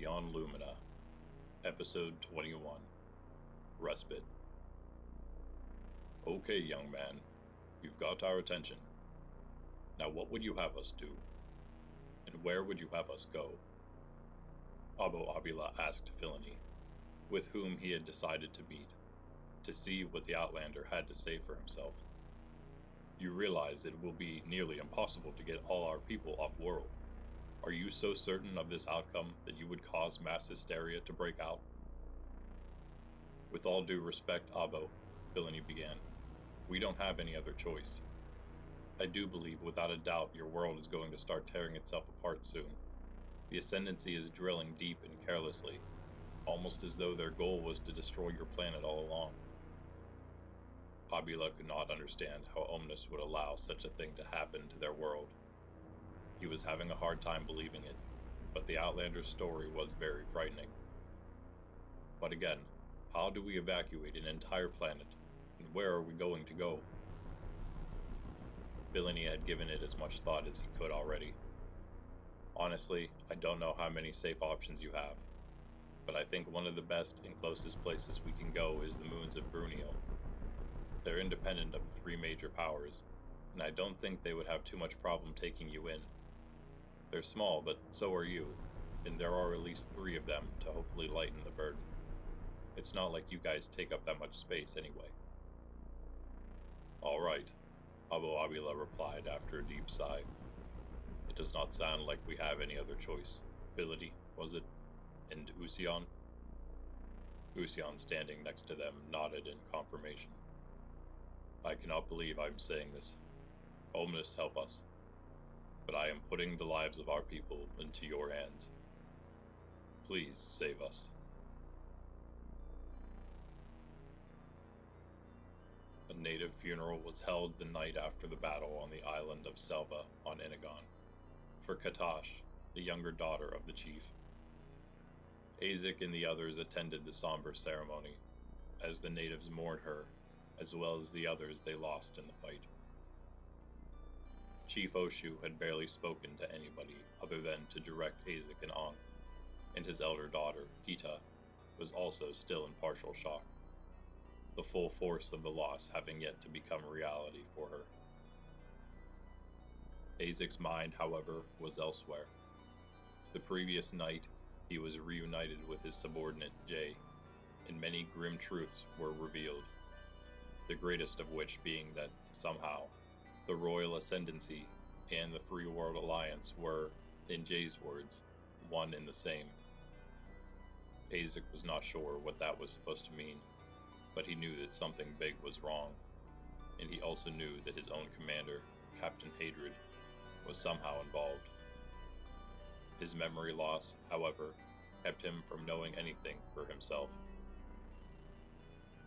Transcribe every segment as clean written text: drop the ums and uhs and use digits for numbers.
Beyond Lumina, Episode 21, Respite. Okay, young man, you've got our attention. Now what would you have us do? And where would you have us go? Abu Abila asked Filani, with whom he had decided to meet, to see what the Outlander had to say for himself. You realize it will be nearly impossible to get all our people off-world. Are you so certain of this outcome that you would cause mass hysteria to break out? With all due respect, Abo, Filani began, we don't have any other choice. I do believe without a doubt your world is going to start tearing itself apart soon. The Ascendancy is drilling deep and carelessly, almost as though their goal was to destroy your planet all along. Abila could not understand how Omnis would allow such a thing to happen to their world. He was having a hard time believing it, but the Outlander's story was very frightening. But again, how do we evacuate an entire planet, and where are we going to go? Billini had given it as much thought as he could already. Honestly, I don't know how many safe options you have, but I think one of the best and closest places we can go is the moons of Brunio. They're independent of the three major powers, and I don't think they would have too much problem taking you in. They're small, but so are you, and there are at least three of them to hopefully lighten the burden. It's not like you guys take up that much space anyway. All right, Abu Abila replied after a deep sigh. It does not sound like we have any other choice. Fility, was it? And Usion? Usion, standing next to them, nodded in confirmation. I cannot believe I am saying this. Omnis, help us. But I am putting the lives of our people into your hands. Please save us. A native funeral was held the night after the battle on the island of Selva on Inagon, for Katash, the younger daughter of the chief. Aezic and the others attended the somber ceremony, as the natives mourned her, as well as the others they lost in the fight. Chief Oshu had barely spoken to anybody other than to direct Aezic and Ankh, and his elder daughter, Kita, was also still in partial shock, the full force of the loss having yet to become reality for her. Aezic's mind, however, was elsewhere. The previous night, he was reunited with his subordinate, Jay, and many grim truths were revealed, the greatest of which being that, somehow, the Royal Ascendancy and the Free World Alliance were, in Jay's words, one and the same. Aezic was not sure what that was supposed to mean, but he knew that something big was wrong, and he also knew that his own commander, Captain Hadrid, was somehow involved. His memory loss, however, kept him from knowing anything for himself.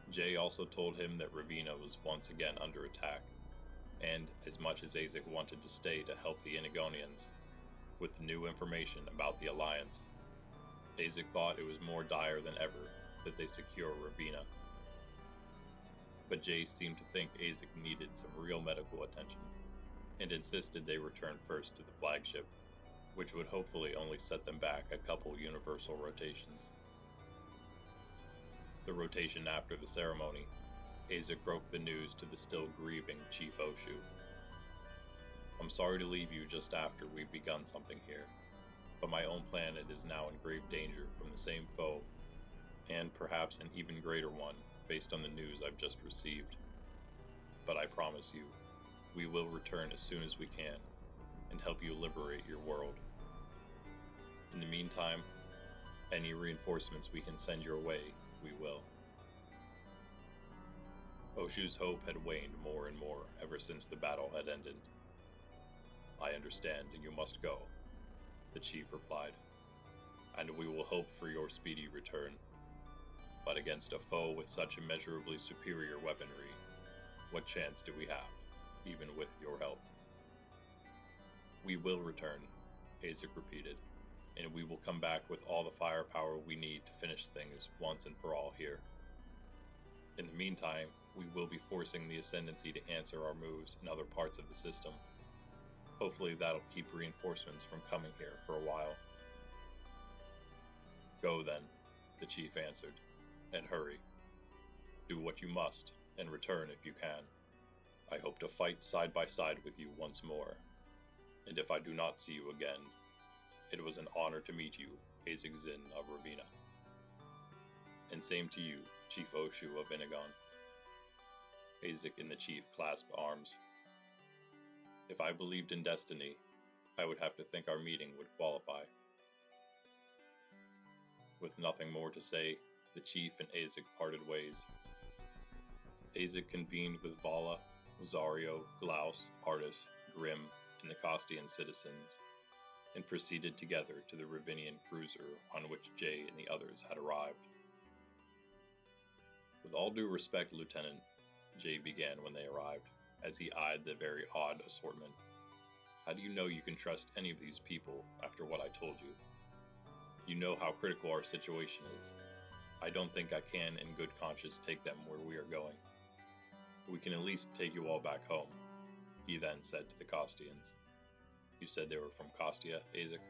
Jay also told him that Ravina was once again under attack, and as much as Aezic wanted to stay to help the Inagonians, with the new information about the Alliance, Aezic thought it was more dire than ever that they secure Ravina. But Jay seemed to think Aezic needed some real medical attention, and insisted they return first to the flagship, which would hopefully only set them back a couple universal rotations. The rotation after the ceremony, Aezic broke the news to the still grieving Chief Oshu. I'm sorry to leave you just after we've begun something here, but my own planet is now in grave danger from the same foe, and perhaps an even greater one based on the news I've just received. But I promise you, we will return as soon as we can, and help you liberate your world. In the meantime, any reinforcements we can send your way, we will. Oshu's hope had waned more and more ever since the battle had ended. I understand, and you must go, the chief replied, and we will hope for your speedy return. But against a foe with such immeasurably superior weaponry, what chance do we have, even with your help? We will return, Aezic repeated, and we will come back with all the firepower we need to finish things once and for all here. In the meantime, we will be forcing the Ascendancy to answer our moves in other parts of the system. Hopefully that'll keep reinforcements from coming here for a while. Go then, the chief answered, and hurry. Do what you must, and return if you can. I hope to fight side by side with you once more, and if I do not see you again, it was an honor to meet you, Aezic Zin of Ravina. And same to you, Chief Oshu of Inagon. Aezic and the chief clasped arms. If I believed in destiny, I would have to think our meeting would qualify. With nothing more to say, the chief and Aezic parted ways. Aezic convened with Vala, Rosario, Glaus, Artis, Grimm, and the Costian citizens, and proceeded together to the Ravinian cruiser on which Jay and the others had arrived. With all due respect, Lieutenant, Jay began when they arrived, as he eyed the very odd assortment. How do you know you can trust any of these people after what I told you? You know how critical our situation is. I don't think I can in good conscience take them where we are going. We can at least take you all back home, he then said to the Costians. You said they were from Kostia, Aezic?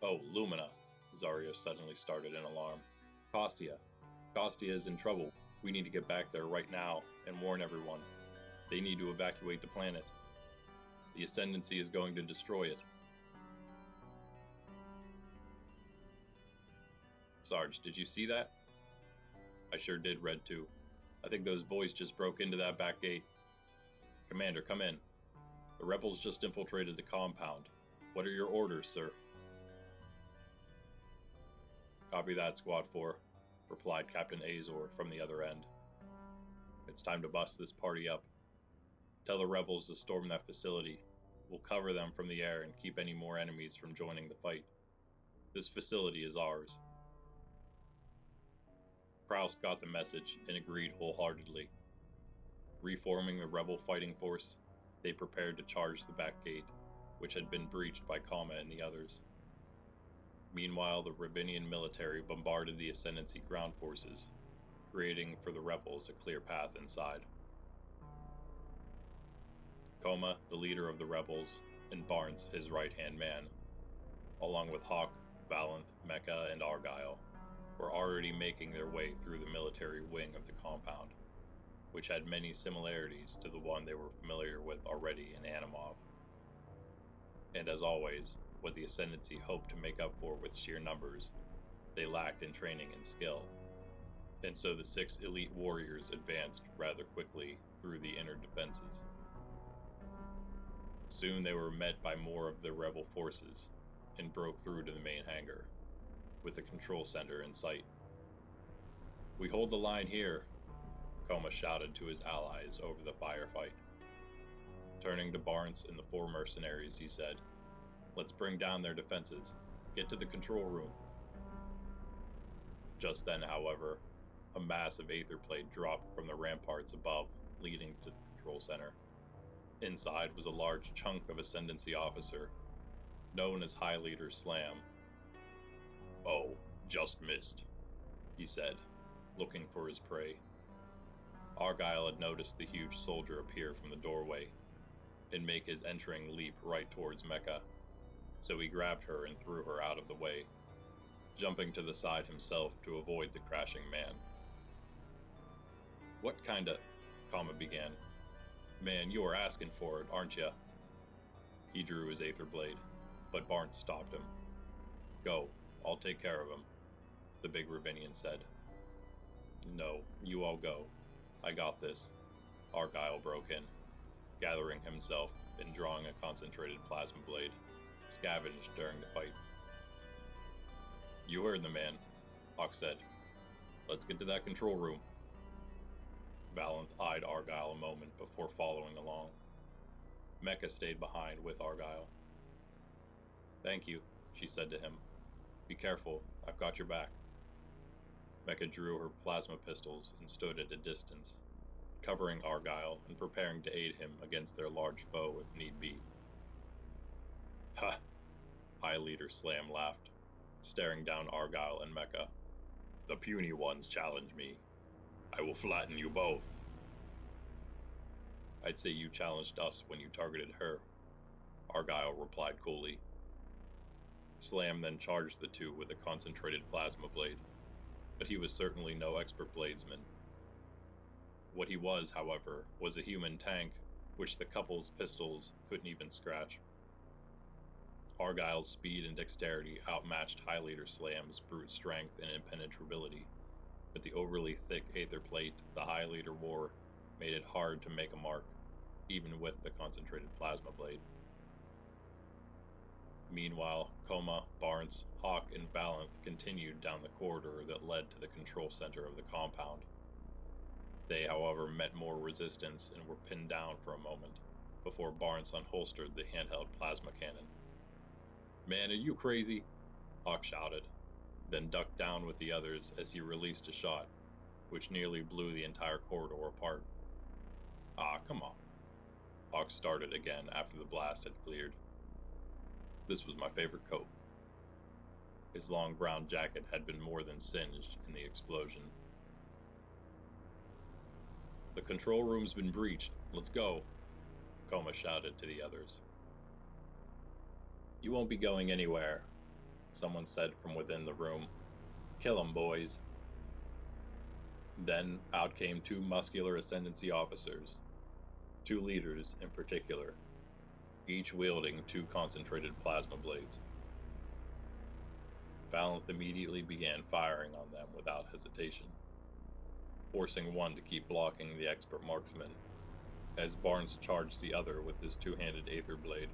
Oh, Lumina, Zario suddenly started in alarm. Kostia. Kostia is in trouble. We need to get back there right now and warn everyone. They need to evacuate the planet. The Ascendancy is going to destroy it. Sarge, did you see that? I sure did, Red 2. I think those boys just broke into that back gate. Commander, come in. The rebels just infiltrated the compound. What are your orders, sir? Copy that, Squad 4, replied Captain Azor from the other end. It's time to bust this party up. Tell the rebels to storm that facility. We'll cover them from the air and keep any more enemies from joining the fight. This facility is ours. Proust got the message and agreed wholeheartedly. Reforming the rebel fighting force, they prepared to charge the back gate, which had been breached by Kama and the others. Meanwhile, the Ravinian military bombarded the Ascendancy ground forces, creating for the rebels a clear path inside. Koma, the leader of the rebels, and Barnes, his right-hand man, along with Hawk, Valanth, Mecca, and Argyle, were already making their way through the military wing of the compound, which had many similarities to the one they were familiar with already in Animov. And as always, what the Ascendancy hoped to make up for with sheer numbers, they lacked in training and skill, and so the 6 elite warriors advanced rather quickly through the inner defenses. Soon they were met by more of the rebel forces, and broke through to the main hangar, with the control center in sight. We hold the line here, Koma shouted to his allies over the firefight. Turning to Barnes and the 4 mercenaries, he said, Let's bring down their defenses. Get to the control room. Just then, however, a massive aether plate dropped from the ramparts above, leading to the control center. Inside was a large chunk of Ascendancy officer, known as High Leader Slam. Oh, just missed, he said, looking for his prey. Argyle had noticed the huge soldier appear from the doorway and make his entering leap right towards Mecca, so he grabbed her and threw her out of the way, jumping to the side himself to avoid the crashing man. What kinda... Kama began. Man, you are asking for it, aren't ya? He drew his aether blade, but Barnes stopped him. Go, I'll take care of him, the big Ravinian said. No, you all go. I got this, Argyle broke in, gathering himself and drawing a concentrated plasma blade, scavenged during the fight. You heard the man, Hawk said. Let's get to that control room. Valanth eyed Argyle a moment before following along. Mecca stayed behind with Argyle. Thank you, she said to him. Be careful, I've got your back. Mecca drew her plasma pistols and stood at a distance, covering Argyle and preparing to aid him against their large foe if need be. Ha! High Leader Slam laughed, staring down Argyle and Mecca. The puny ones challenge me. I will flatten you both. I'd say you challenged us when you targeted her, Argyle replied coolly. Slam then charged the two with a concentrated plasma blade, but he was certainly no expert bladesman. What he was, however, was a human tank, which the couple's pistols couldn't even scratch. Argyle's speed and dexterity outmatched High Leader Slam's brute strength and impenetrability, but the overly thick aether plate the High Leader wore made it hard to make a mark, even with the concentrated plasma blade. Meanwhile, Coma, Barnes, Hawk, and Valanth continued down the corridor that led to the control center of the compound. They, however, met more resistance and were pinned down for a moment before Barnes unholstered the handheld plasma cannon. "Man, are you crazy?" Hawk shouted, then ducked down with the others as he released a shot, which nearly blew the entire corridor apart. "Ah, come on." Hawk started again after the blast had cleared. This was my favorite coat. His long brown jacket had been more than singed in the explosion. "The control room's been breached. Let's go," Coma shouted to the others. "You won't be going anywhere," someone said from within the room. "Kill 'em, boys." Then out came two muscular Ascendancy officers, two leaders in particular, each wielding two concentrated plasma blades. Valanth immediately began firing on them without hesitation, forcing one to keep blocking the expert marksman, as Barnes charged the other with his two-handed aether blade,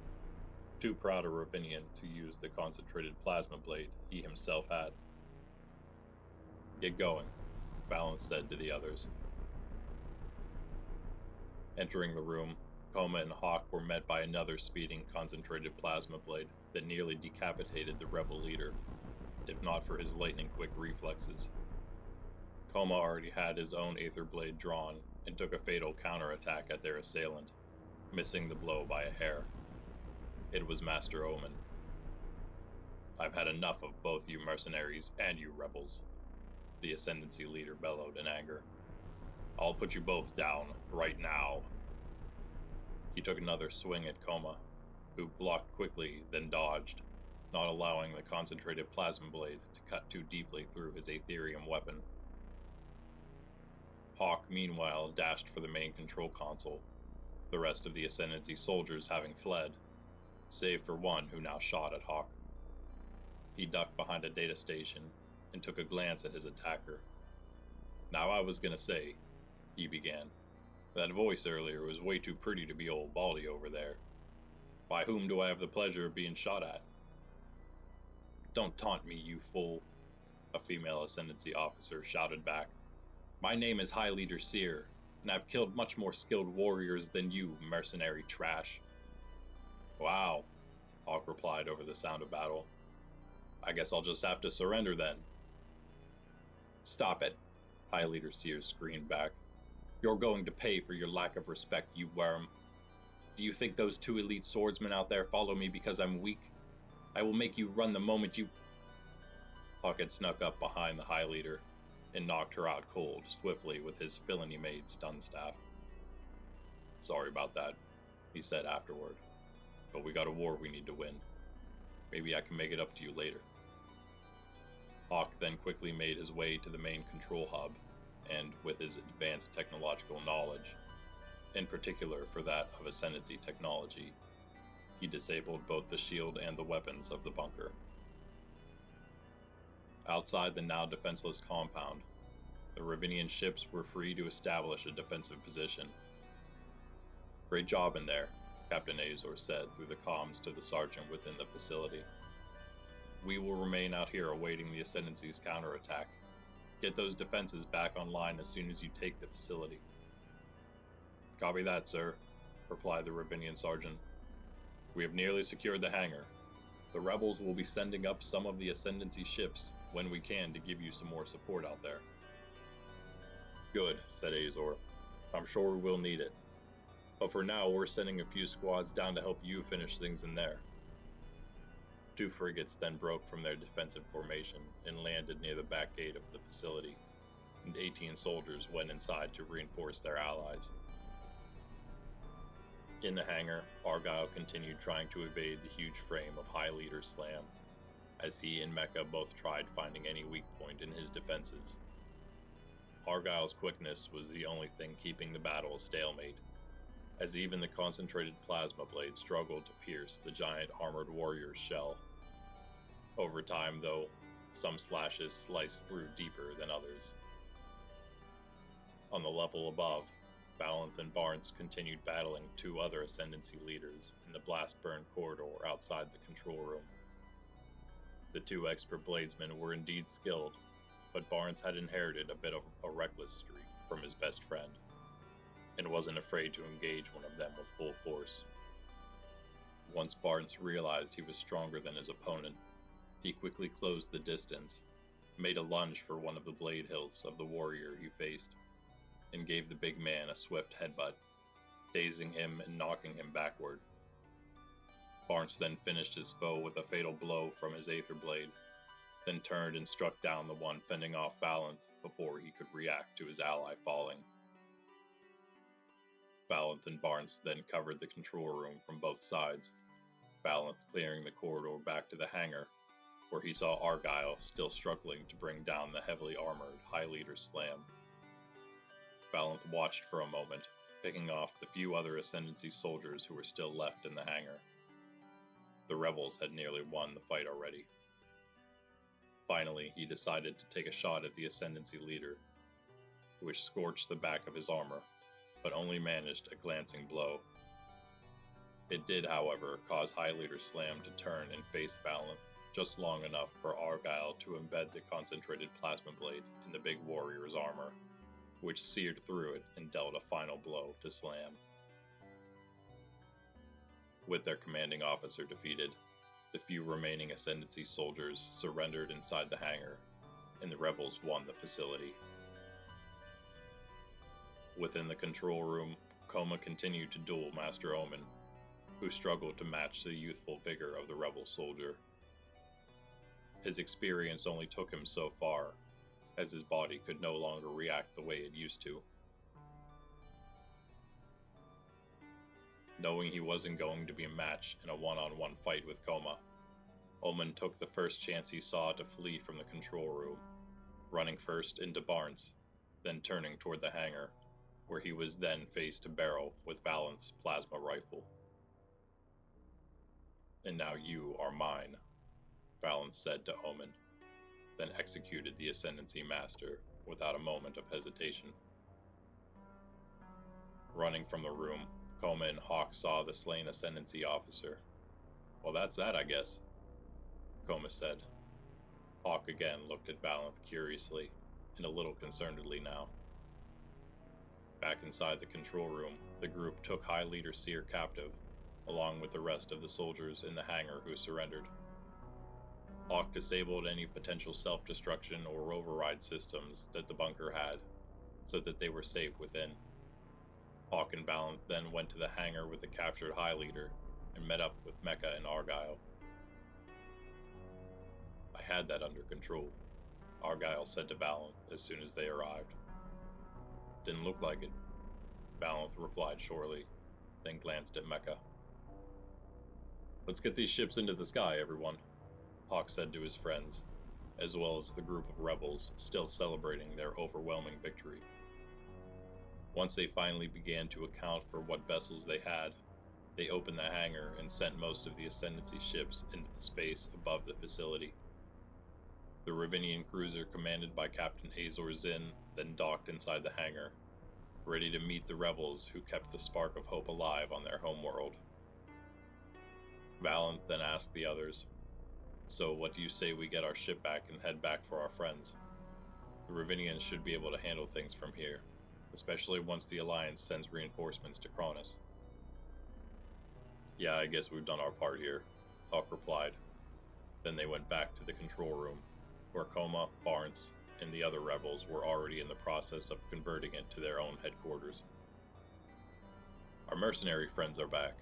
too proud a Ravinian to use the concentrated plasma blade he himself had. "Get going," Valanth said to the others. Entering the room, Coma and Hawk were met by another speeding concentrated plasma blade that nearly decapitated the rebel leader, if not for his lightning-quick reflexes. Coma already had his own aether blade drawn and took a fatal counterattack at their assailant, missing the blow by a hair. It was Master Omen. "I've had enough of both you mercenaries and you rebels," the Ascendancy leader bellowed in anger. "I'll put you both down, right now." He took another swing at Coma, who blocked quickly, then dodged, not allowing the concentrated plasma blade to cut too deeply through his Aetherium weapon. Hawk, meanwhile, dashed for the main control console, the rest of the Ascendancy soldiers having fled, save for one who now shot at Hawk. He ducked behind a data station and took a glance at his attacker. "Now I was gonna say," he began, "that voice earlier was way too pretty to be old Baldy over there. By whom do I have the pleasure of being shot at?" "Don't taunt me, you fool," a female Ascendancy officer shouted back. "My name is High Leader Seer, and I've killed much more skilled warriors than you, mercenary trash." "Wow," Hawk replied over the sound of battle. "I guess I'll just have to surrender then." "Stop it," High Leader Seer screamed back. "You're going to pay for your lack of respect, you worm. Do you think those two elite swordsmen out there follow me because I'm weak? I will make you run the moment you—" Hawk had snuck up behind the High Leader and knocked her out cold swiftly with his villainy-made stun staff. "Sorry about that," he said afterward, "but we got a war we need to win. Maybe I can make it up to you later." Hawk then quickly made his way to the main control hub, and with his advanced technological knowledge, in particular for that of Ascendancy technology, he disabled both the shield and the weapons of the bunker. Outside the now defenseless compound, the Ravinian ships were free to establish a defensive position. "Great job in there," Captain Azor said through the comms to the sergeant within the facility. "We will remain out here awaiting the Ascendancy's counterattack. Get those defenses back online as soon as you take the facility." "Copy that, sir," replied the Ravinian sergeant. "We have nearly secured the hangar. The rebels will be sending up some of the Ascendancy ships when we can to give you some more support out there." "Good," said Azor. "I'm sure we will need it. But for now, we're sending a few squads down to help you finish things in there." Two frigates then broke from their defensive formation and landed near the back gate of the facility, and 18 soldiers went inside to reinforce their allies. In the hangar, Argyle continued trying to evade the huge frame of High Leader Slam. as he and Mecca both tried finding any weak point in his defenses. Argyle's quickness was the only thing keeping the battle a stalemate, as even the concentrated plasma blade struggled to pierce the giant armored warrior's shell. Over time, though, some slashes sliced through deeper than others. On the level above, Valanth and Barnes continued battling two other Ascendancy leaders in the blast-burn corridor outside the control room. The two expert bladesmen were indeed skilled, but Barnes had inherited a bit of a reckless streak from his best friend, and wasn't afraid to engage one of them with full force. Once Barnes realized he was stronger than his opponent, he quickly closed the distance, made a lunge for one of the blade hilts of the warrior he faced, and gave the big man a swift headbutt, dazing him and knocking him backward. Barnes then finished his foe with a fatal blow from his Aether Blade, then turned and struck down the one fending off Valanth before he could react to his ally falling. Valanth and Barnes then covered the control room from both sides, Valanth clearing the corridor back to the hangar, where he saw Argyle still struggling to bring down the heavily armored High Leader Slam. Valanth watched for a moment, picking off the few other Ascendancy soldiers who were still left in the hangar. The rebels had nearly won the fight already. Finally, he decided to take a shot at the Ascendancy leader, which scorched the back of his armor, but only managed a glancing blow. It did, however, cause High Leader Slam to turn and face Valanth just long enough for Argyle to embed the concentrated plasma blade in the big warrior's armor, which seared through it and dealt a final blow to Slam. With their commanding officer defeated, the few remaining Ascendancy soldiers surrendered inside the hangar, and the rebels won the facility. Within the control room, Coma continued to duel Master Omen, who struggled to match the youthful vigor of the rebel soldier. His experience only took him so far, as his body could no longer react the way it used to. Knowing he wasn't going to be a match in a one-on-one fight with Coma, Omen took the first chance he saw to flee from the control room, running first into Barnes, then turning toward the hangar, where he was then face to barrel with Valanth's plasma rifle. "And now you are mine," Valanth said to Omen, then executed the Ascendancy Master without a moment of hesitation. Running from the room, Coma and Hawk saw the slain Ascendancy officer. "Well, that's that, I guess," Coma said. Hawk again looked at Valanth curiously, and a little concernedly now. Back inside the control room, the group took High Leader Seer captive, along with the rest of the soldiers in the hangar who surrendered. Hawk disabled any potential self-destruction or override systems that the bunker had, so that they were safe within. Hawk and Valanth then went to the hangar with the captured High Leader and met up with Mecca and Argyle. "I had that under control," Argyle said to Valanth as soon as they arrived. "Didn't look like it," Valanth replied shortly, then glanced at Mecca. "Let's get these ships into the sky, everyone," Hawk said to his friends, as well as the group of rebels still celebrating their overwhelming victory. Once they finally began to account for what vessels they had, they opened the hangar and sent most of the Ascendancy ships into the space above the facility. The Ravinian cruiser commanded by Captain Aezic Zin then docked inside the hangar, ready to meet the rebels who kept the spark of hope alive on their homeworld. Valanth then asked the others, "So what do you say we get our ship back and head back for our friends? The Ravinians should be able to handle things from here, especially once the Alliance sends reinforcements to Cronus." "Yeah, I guess we've done our part here," Hawk replied. Then they went back to the control room, where Coma, Barnes, and the other rebels were already in the process of converting it to their own headquarters. "Our mercenary friends are back,"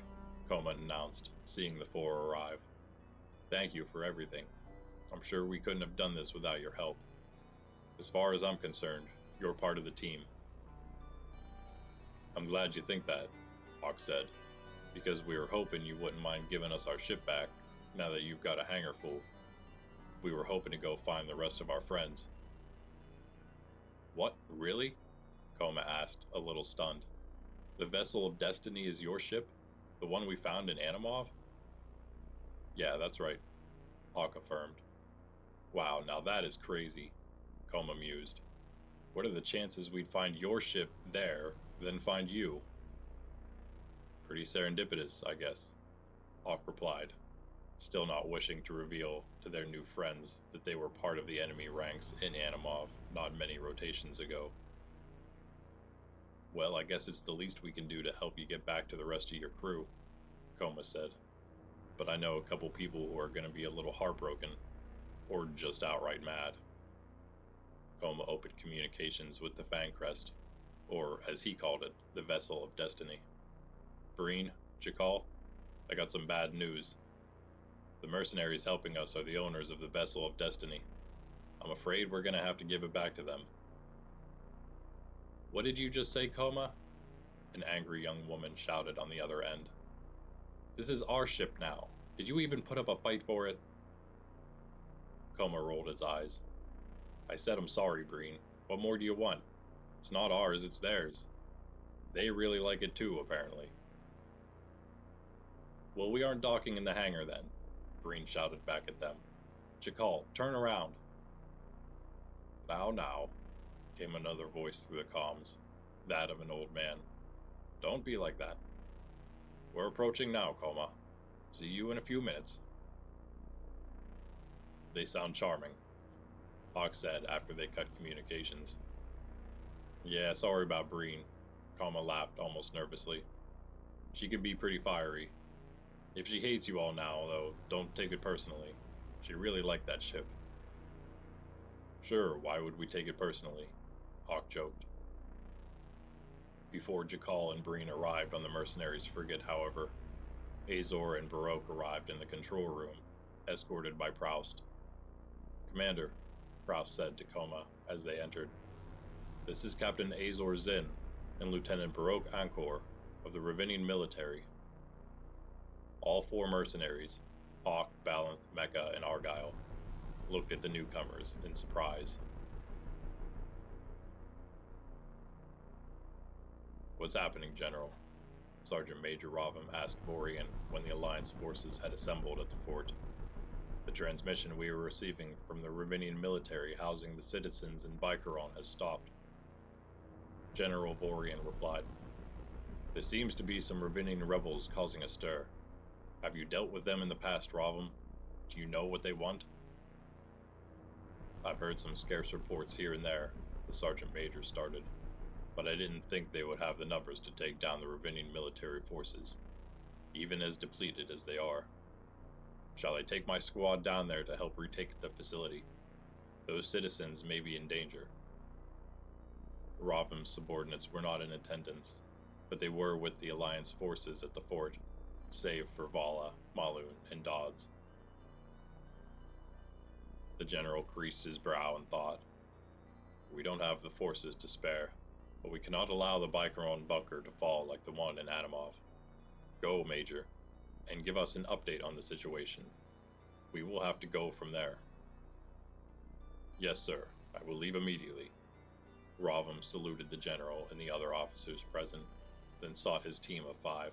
Coma announced, seeing the four arrive. "Thank you for everything. I'm sure we couldn't have done this without your help. As far as I'm concerned, you're part of the team." "I'm glad you think that," Hawk said, "because we were hoping you wouldn't mind giving us our ship back, now that you've got a hangar full." We were hoping to go find the rest of our friends. What, really? Koma asked, a little stunned. The vessel of destiny is your ship? The one we found in Animov? Yeah, that's right, Hawk affirmed. Wow, now that is crazy, Koma mused. What are the chances we'd find your ship there, then find you? Pretty serendipitous, I guess, Hawk replied, still not wishing to reveal to their new friends that they were part of the enemy ranks in Animov not many rotations ago. Well, I guess it's the least we can do to help you get back to the rest of your crew, Koma said. But I know a couple people who are going to be a little heartbroken, or just outright mad. Koma opened communications with the Fangcrest, or as he called it, the Vessel of Destiny. Breen, Jakal, I got some bad news. The mercenaries helping us are the owners of the Vessel of Destiny. I'm afraid we're going to have to give it back to them. What did you just say, Koma? An angry young woman shouted on the other end. This is our ship now. Did you even put up a fight for it? Koma rolled his eyes. I said I'm sorry, Breen. What more do you want? It's not ours, it's theirs. They really like it too, apparently. Well, we aren't docking in the hangar then, Breen shouted back at them. Jakal, turn around. Now, came another voice through the comms, that of an old man. Don't be like that. We're approaching now, Koma. See you in a few minutes. They sound charming, Hawk said after they cut communications. Yeah, sorry about Breen, Koma laughed almost nervously. She can be pretty fiery. If she hates you all now, though, don't take it personally. She really liked that ship. Sure, why would we take it personally? Hawk joked. Before Jakal and Breen arrived on the mercenaries' frigate, however, Azor and Baroque arrived in the control room, escorted by Proust. Commander, Proust said to Koma as they entered, this is Captain Aezic Zin and Lieutenant Baroque Ancor of the Ravinian military. All four mercenaries, Hawk, Balanth, Mecca, and Argyle, looked at the newcomers in surprise. What's happening, General? Sergeant Major Ravim asked Vorian when the Alliance forces had assembled at the fort. The transmission we were receiving from the Ravinian military housing the citizens in Bikaron has stopped. General Vorian replied, there seems to be some Ravinian rebels causing a stir. Have you dealt with them in the past, Ravim? Do you know what they want? I've heard some scarce reports here and there, the Sergeant Major started, but I didn't think they would have the numbers to take down the Ravinian military forces, even as depleted as they are. Shall I take my squad down there to help retake the facility? Those citizens may be in danger. Ravim's subordinates were not in attendance, but they were with the Alliance forces at the fort, save for Vala, Malun, and Dodds. The general creased his brow in thought. We don't have the forces to spare, but we cannot allow the Bikaron bunker to fall like the one in Animov. Go, Major, and give us an update on the situation. We will have to go from there. Yes, sir. I will leave immediately. Ravim saluted the general and the other officers present, then sought his team of 5.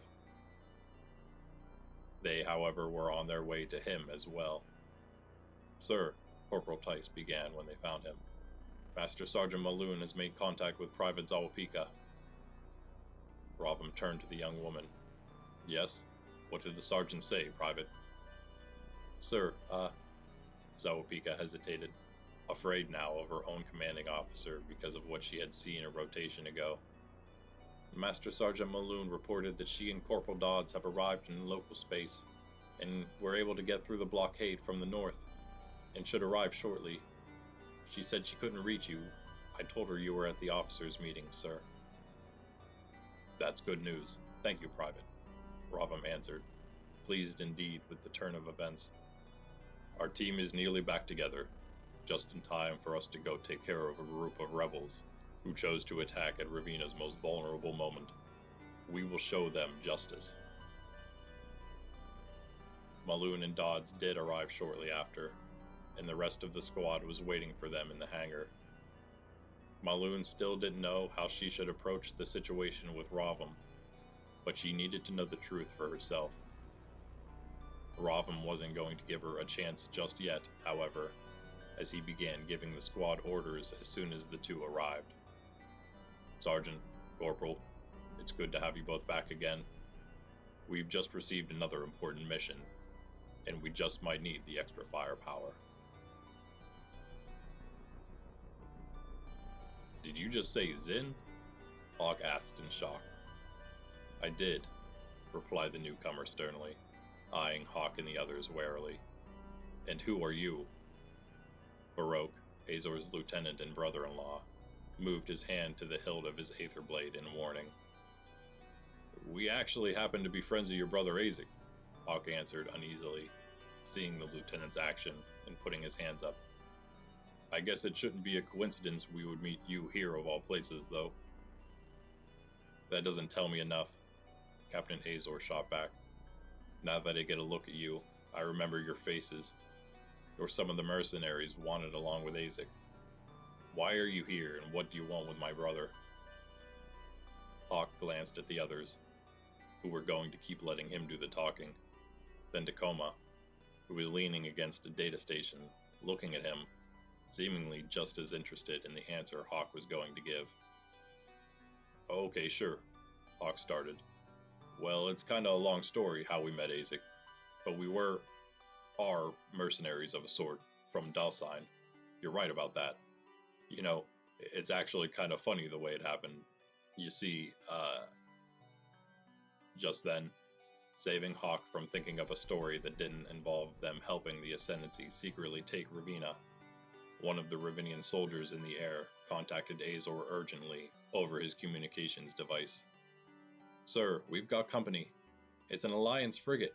They, however, were on their way to him as well. Sir, Corporal Tice began when they found him. Master Sergeant Malun has made contact with Private Zawapika. Ravim turned to the young woman. Yes? What did the sergeant say, Private? Sir, Zawapika hesitated, afraid now of her own commanding officer because of what she had seen a rotation ago. Master Sergeant Malun reported that she and Corporal Dodds have arrived in local space and were able to get through the blockade from the north and should arrive shortly. She said she couldn't reach you. I told her you were at the officers' meeting, sir. That's good news. Thank you, Private, Ravim answered, pleased indeed with the turn of events. Our team is nearly back together, just in time for us to go take care of a group of rebels who chose to attack at Ravina's most vulnerable moment. We will show them justice. Malun and Dodds did arrive shortly after, and the rest of the squad was waiting for them in the hangar. Maloon still didn't know how she should approach the situation with Ravam, but she needed to know the truth for herself. Ravam wasn't going to give her a chance just yet, however, as he began giving the squad orders as soon as the two arrived. Sergeant, Corporal, it's good to have you both back again. We've just received another important mission, and we just might need the extra firepower. Did you just say Zin? Hawk asked in shock. I did, replied the newcomer sternly, eyeing Hawk and the others warily. And who are you? Baroque, Azor's lieutenant and brother-in-law, moved his hand to the hilt of his aether blade in warning. We actually happen to be friends of your brother Aezic, Hawk answered uneasily, seeing the lieutenant's action and putting his hands up. I guess it shouldn't be a coincidence we would meet you here of all places, though. That doesn't tell me enough, Captain Azor shot back. Now that I get a look at you, I remember your faces. You're some of the mercenaries wanted along with Aezic. Why are you here, and what do you want with my brother? Hawk glanced at the others, who were going to keep letting him do the talking, then to Koma, who was leaning against a data station, looking at him, seemingly just as interested in the answer Hawk was going to give. Okay, sure, Hawk started. Well, it's kinda a long story how we met Aezic, but are mercenaries of a sort, from Dalsine. You're right about that. You know, it's actually kind of funny the way it happened. You see, just then, saving Hawk from thinking of a story that didn't involve them helping the Ascendancy secretly take Ravina, one of the Ravinian soldiers in the air contacted Azor urgently over his communications device. Sir, we've got company. It's an Alliance frigate,